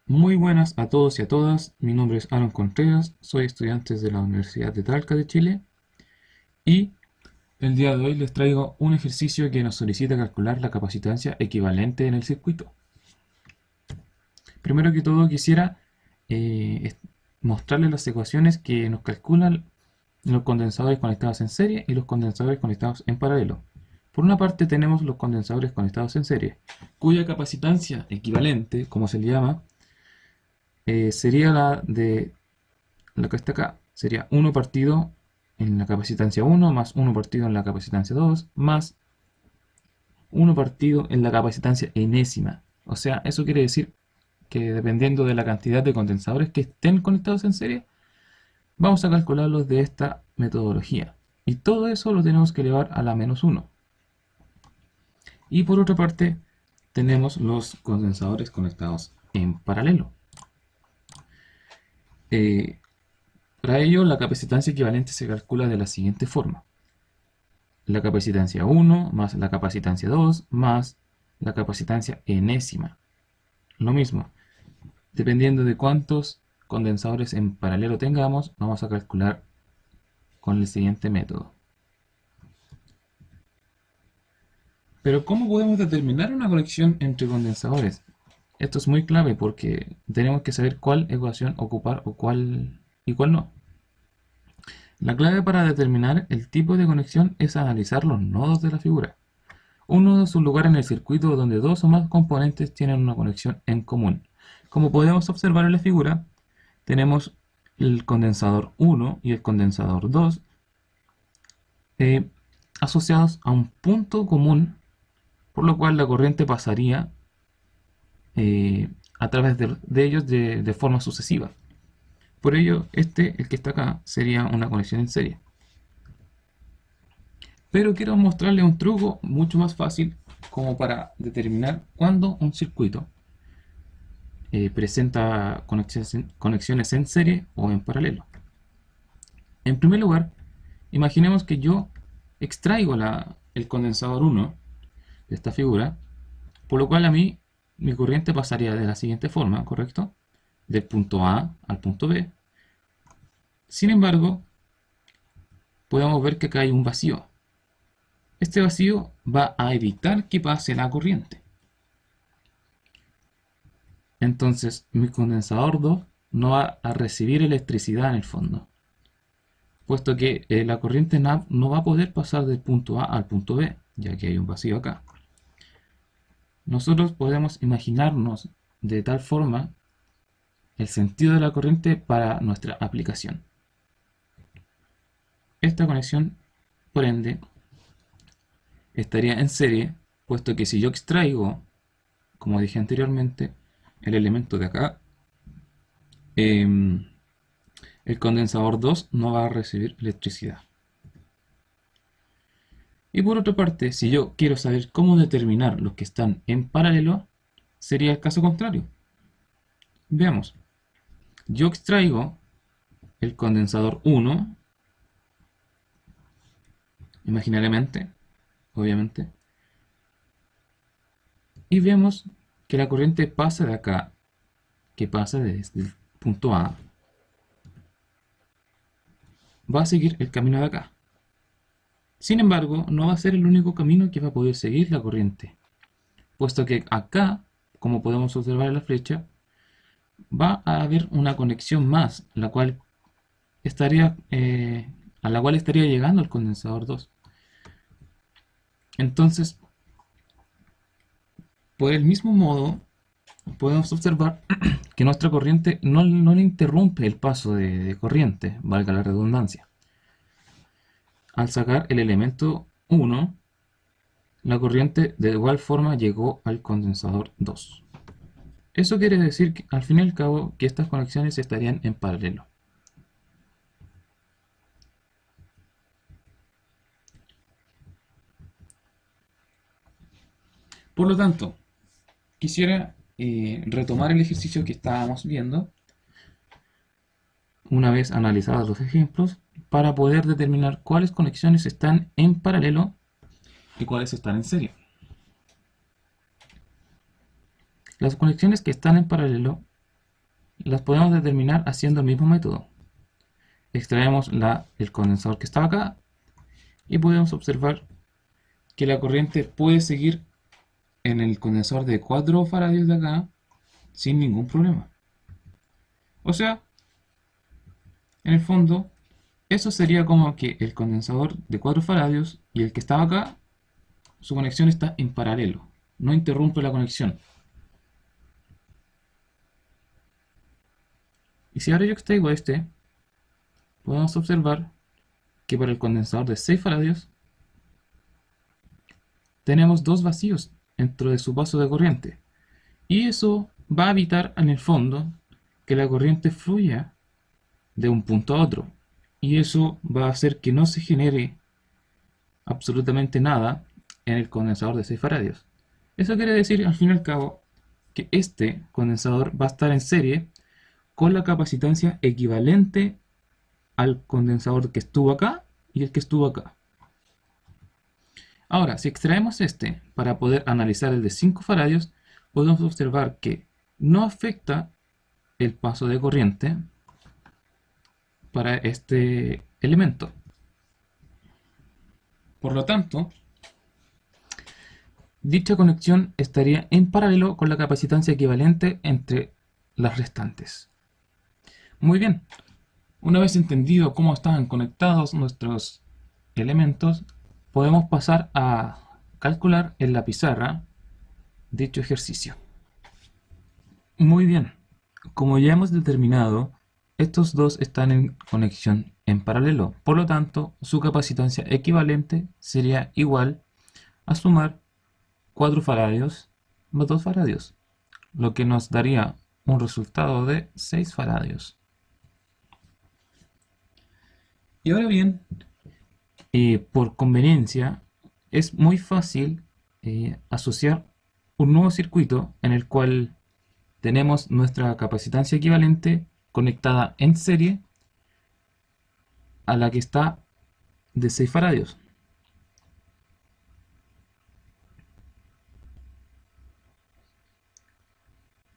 Muy buenas a todos y a todas, mi nombre es Aaron Contreras, soy estudiante de la Universidad de Talca de Chile y el día de hoy les traigo un ejercicio que nos solicita calcular la capacitancia equivalente en el circuito. Primero que todo quisiera mostrarles las ecuaciones que nos calculan los condensadores conectados en serie y los condensadores conectados en paralelo. Por una parte tenemos los condensadores conectados en serie, cuya capacitancia equivalente, como se le llama, sería la que está acá. Sería 1 partido en la capacitancia 1 más 1 partido en la capacitancia 2 más 1 partido en la capacitancia enésima. O sea, eso quiere decir que dependiendo de la cantidad de condensadores que estén conectados en serie, vamos a calcularlos de esta metodología. Y todo eso lo tenemos que elevar a la menos 1. Y por otra parte, tenemos los condensadores conectados en paralelo. Eh, Para ello, la capacitancia equivalente se calcula de la siguiente forma. La capacitancia 1 más la capacitancia 2 más la capacitancia enésima. Lo mismo, dependiendo de cuántos condensadores en paralelo tengamos, vamos a calcular con el siguiente método. Pero ¿cómo podemos determinar una conexión entre condensadores? Esto es muy clave porque tenemos que saber cuál ecuación ocupar o cuál y cuál no. La clave para determinar el tipo de conexión es analizar los nodos de la figura. Un nodo es un lugar en el circuito donde dos o más componentes tienen una conexión en común. Como podemos observar en la figura, tenemos el condensador 1 y el condensador 2 eh, asociados a un punto común, por lo cual la corriente pasaría a través de ellos de forma sucesiva. Por ello, el que está acá, sería una conexión en serie. Pero quiero mostrarles un truco mucho más fácil como para determinar cuándo un circuito presenta conexiones en serie o en paralelo. En primer lugar, imaginemos que yo extraigo el condensador 1 de esta figura, por lo cual a mí mi corriente pasaría de la siguiente forma, ¿correcto? Del punto A al punto B. Sin embargo, podemos ver que acá hay un vacío. Este vacío va a evitar que pase la corriente. Entonces, mi condensador 2 no va a recibir electricidad en el fondo, puesto que la corriente no va a poder pasar del punto A al punto B, ya que hay un vacío acá. Nosotros podemos imaginarnos de tal forma el sentido de la corriente para nuestra aplicación. Esta conexión, por ende, estaría en serie, puesto que si yo extraigo, como dije anteriormente, el elemento de acá, el condensador 2 no va a recibir electricidad. Y por otra parte, si yo quiero saber cómo determinar los que están en paralelo, sería el caso contrario. Veamos. Yo extraigo el condensador 1, imaginariamente, obviamente, y vemos que la corriente pasa de acá, que pasa desde el punto A, va a seguir el camino de acá. Sin embargo, no va a ser el único camino que va a poder seguir la corriente, puesto que acá, como podemos observar en la flecha, va a haber una conexión más, a la cual estaría llegando el condensador 2. Entonces, por el mismo modo, podemos observar que nuestra corriente no le interrumpe el paso de corriente, valga la redundancia. Al sacar el elemento 1, la corriente de igual forma llegó al condensador 2. Eso quiere decir que al fin y al cabo que estas conexiones estarían en paralelo. Por lo tanto, quisiera retomar el ejercicio que estábamos viendo una vez analizados los ejemplos para poder determinar cuáles conexiones están en paralelo y cuáles están en serie. Las conexiones que están en paralelo las podemos determinar haciendo el mismo método. Extraemos el condensador que estaba acá y podemos observar que la corriente puede seguir en el condensador de 4 faradios de acá sin ningún problema. O sea, en el fondo, eso sería como que el condensador de 4 faradios y el que estaba acá, su conexión está en paralelo, no interrumpe la conexión. Y si ahora yo extraigo este, podemos observar que para el condensador de 6 faradios tenemos dos vacíos dentro de su paso de corriente. Y eso va a evitar en el fondo que la corriente fluya de un punto a otro. Y eso va a hacer que no se genere absolutamente nada en el condensador de 6 faradios. Eso quiere decir, al fin y al cabo, que este condensador va a estar en serie con la capacitancia equivalente al condensador que estuvo acá y el que estuvo acá. Ahora, si extraemos este para poder analizar el de 5 faradios, podemos observar que no afecta el paso de corriente para este elemento. Por lo tanto, dicha conexión estaría en paralelo con la capacitancia equivalente entre las restantes. Muy bien, una vez entendido cómo estaban conectados nuestros elementos, podemos pasar a calcular en la pizarra dicho ejercicio. Muy bien, como ya hemos determinado, estos dos están en conexión en paralelo, por lo tanto, su capacitancia equivalente sería igual a sumar 4 faradios más 2 faradios, lo que nos daría un resultado de 6 faradios. Y ahora bien, por conveniencia, es muy fácil asociar un nuevo circuito en el cual tenemos nuestra capacitancia equivalente conectada en serie a la que está de 6 faradios.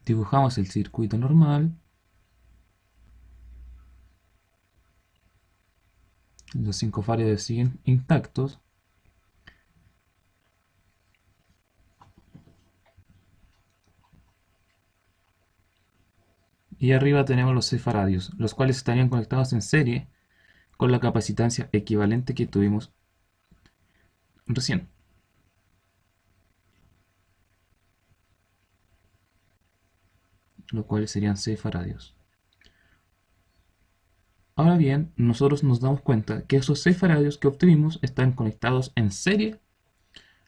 Dibujamos el circuito normal. Los 5 faradios siguen intactos. Y arriba tenemos los 6 faradios, los cuales estarían conectados en serie con la capacitancia equivalente que tuvimos recién. Los cuales serían 6 faradios. Ahora bien, nosotros nos damos cuenta que esos 6 faradios que obtuvimos están conectados en serie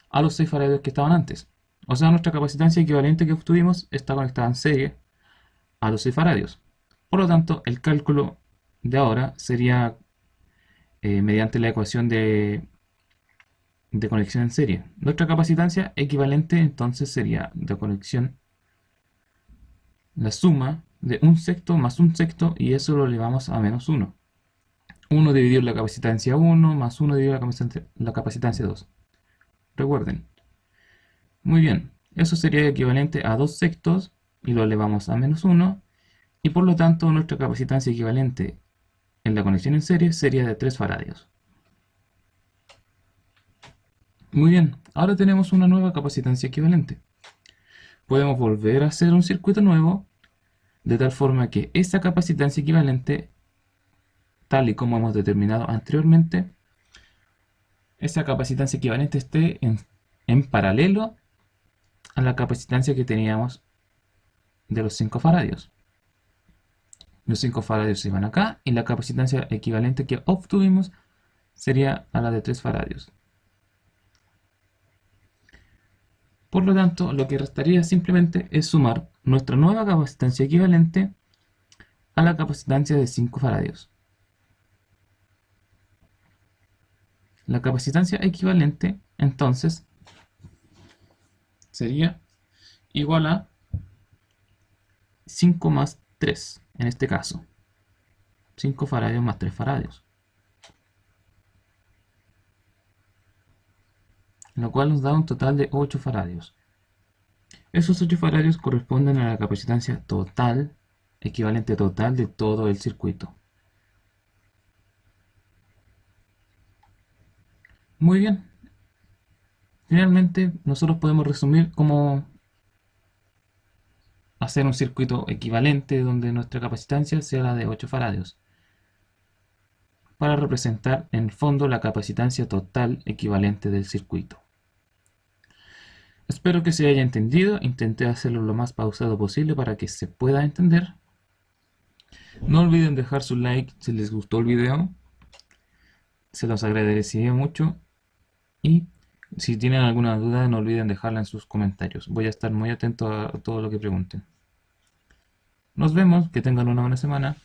a los 6 faradios que estaban antes. O sea, nuestra capacitancia equivalente que obtuvimos está conectada en serie a los 6 faradios. Por lo tanto, el cálculo de ahora sería mediante la ecuación de conexión en serie. Nuestra capacitancia equivalente entonces sería de conexión la suma de un sexto más un sexto, y eso lo elevamos a menos 1. 1 dividido la capacitancia 1 más 1 dividido la capacitancia 2. Recuerden. Muy bien, eso sería equivalente a 2 sextos y lo elevamos a menos 1, y por lo tanto nuestra capacitancia equivalente en la conexión en serie sería de 3 faradios. Muy bien, ahora tenemos una nueva capacitancia equivalente. Podemos volver a hacer un circuito nuevo, de tal forma que esa capacitancia equivalente, tal y como hemos determinado anteriormente, esa capacitancia equivalente esté en paralelo a la capacitancia que teníamos de los 5 faradios. Los 5 faradios se van acá y la capacitancia equivalente que obtuvimos sería a la de 3 faradios. Por lo tanto, lo que restaría simplemente es sumar nuestra nueva capacitancia equivalente a la capacitancia de 5 faradios. La capacitancia equivalente, entonces, sería igual a 5 más 3, en este caso. 5 faradios más 3 faradios. Lo cual nos da un total de 8 faradios. Esos 8 faradios corresponden a la capacitancia total equivalente total de todo el circuito. Muy bien. Finalmente, nosotros podemos resumir cómo hacer un circuito equivalente donde nuestra capacitancia sea la de 8 faradios, para representar en el fondo la capacitancia total equivalente del circuito. Espero que se haya entendido, intenté hacerlo lo más pausado posible para que se pueda entender. No olviden dejar su like si les gustó el video, se los agradecería mucho, y si tienen alguna duda no olviden dejarla en sus comentarios, voy a estar muy atento a todo lo que pregunten. Nos vemos, que tengan una buena semana.